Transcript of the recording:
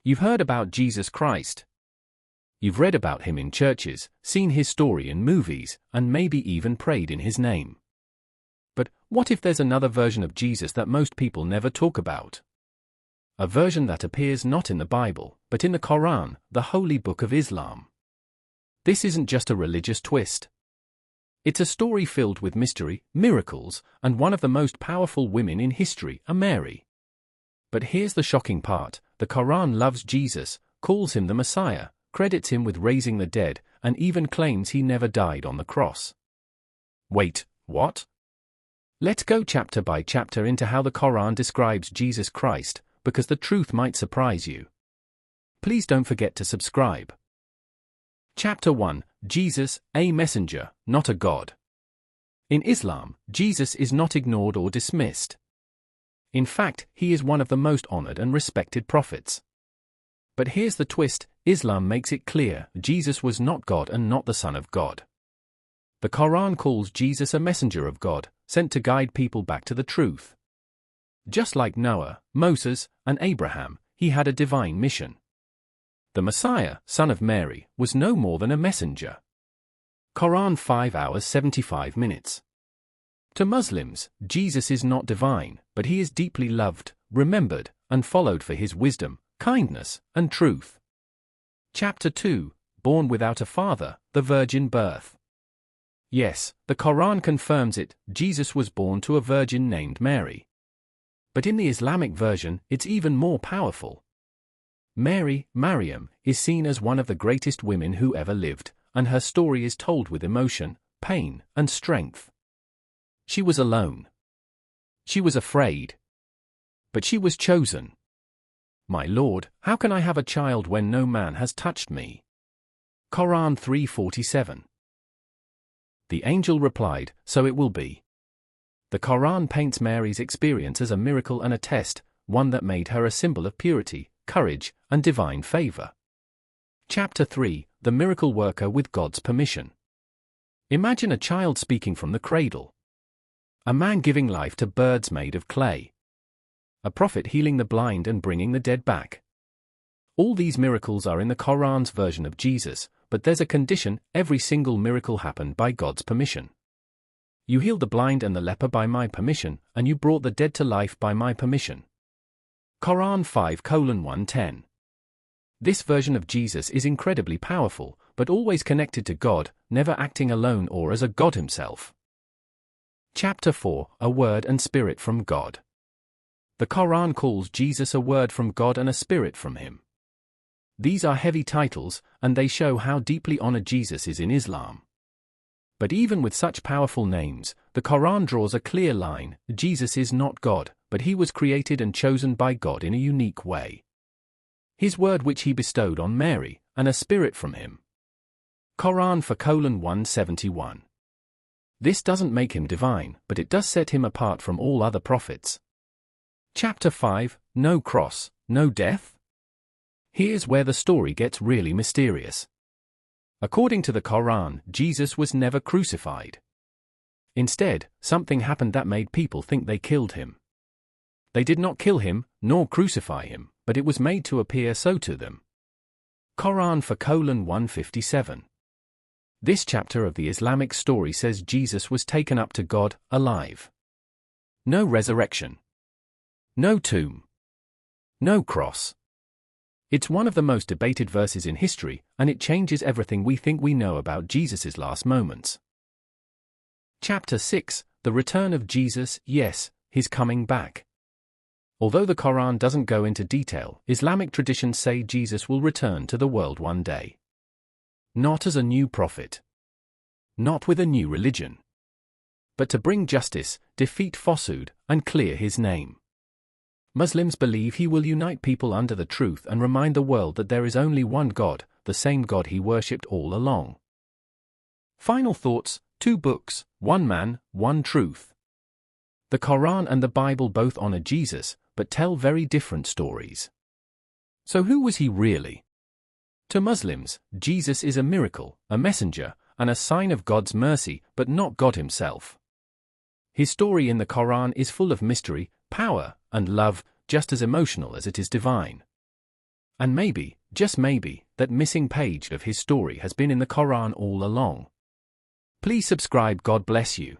You've heard about Jesus Christ. You've read about him in churches, seen his story in movies, and maybe even prayed in his name. But what if there's another version of Jesus that most people never talk about? A version that appears not in the Bible, but in the Quran, the holy book of Islam. This isn't just a religious twist. It's a story filled with mystery, miracles, and one of the most powerful women in history, a Mary. But here's the shocking part: the Quran loves Jesus, calls him the Messiah, credits him with raising the dead, and even claims he never died on the cross. Wait, what? Let's go chapter by chapter into how the Quran describes Jesus Christ, because the truth might surprise you. Please don't forget to subscribe. Chapter 1: Jesus, a messenger, not a god. In Islam, Jesus is not ignored or dismissed. In fact, he is one of the most honored and respected prophets. But here's the twist: Islam makes it clear Jesus was not God and not the Son of God. The Quran calls Jesus a messenger of God, sent to guide people back to the truth. Just like Noah, Moses, and Abraham, he had a divine mission. The Messiah, son of Mary, was no more than a messenger. Quran 5 hours 75 minutes. To Muslims, Jesus is not divine, but he is deeply loved, remembered, and followed for his wisdom, kindness, and truth. Chapter 2: Born without a father, the virgin birth. Yes, the Quran confirms it, Jesus was born to a virgin named Mary. But in the Islamic version, it's even more powerful. Mary, Maryam, is seen as one of the greatest women who ever lived, and her story is told with emotion, pain, and strength. She was alone. She was afraid. But she was chosen. My Lord, how can I have a child when no man has touched me? Quran 3:47. The angel replied, so it will be. The Quran paints Mary's experience as a miracle and a test, one that made her a symbol of purity, courage, and divine favor. Chapter 3: The miracle worker with God's permission. Imagine a child speaking from the cradle. A man giving life to birds made of clay. A prophet healing the blind and bringing the dead back. All these miracles are in the Quran's version of Jesus, but there's a condition: every single miracle happened by God's permission. You healed the blind and the leper by my permission, and you brought the dead to life by my permission. Quran 5:110. This version of Jesus is incredibly powerful, but always connected to God, never acting alone or as a God himself. Chapter 4: A word and spirit from God. The Quran calls Jesus a word from God and a spirit from him. These are heavy titles, and they show how deeply honored Jesus is in Islam. But even with such powerful names, the Quran draws a clear line: Jesus is not God, but he was created and chosen by God in a unique way. His word which he bestowed on Mary, and a spirit from him. Quran 4:171. This doesn't make him divine, but it does set him apart from all other prophets. Chapter 5: No cross, no death? Here's where the story gets really mysterious. According to the Quran, Jesus was never crucified. Instead, something happened that made people think they killed him. They did not kill him, nor crucify him, but it was made to appear so to them. Quran 4:157. This chapter of the Islamic story says Jesus was taken up to God, alive. No resurrection. No tomb. No cross. It's one of the most debated verses in history, and it changes everything we think we know about Jesus' last moments. Chapter 6: The return of Jesus, yes, his coming back. Although the Quran doesn't go into detail, Islamic traditions say Jesus will return to the world one day. Not as a new prophet. Not with a new religion. But to bring justice, defeat falsehood, and clear his name. Muslims believe he will unite people under the truth and remind the world that there is only one God, the same God he worshipped all along. Final thoughts: 2 books, 1 man, 1 truth. The Quran and the Bible both honor Jesus, but tell very different stories. So who was he really? To Muslims, Jesus is a miracle, a messenger, and a sign of God's mercy, but not God himself. His story in the Quran is full of mystery, power, and love, just as emotional as it is divine. And maybe, just maybe, that missing page of his story has been in the Quran all along. Please subscribe. God bless you.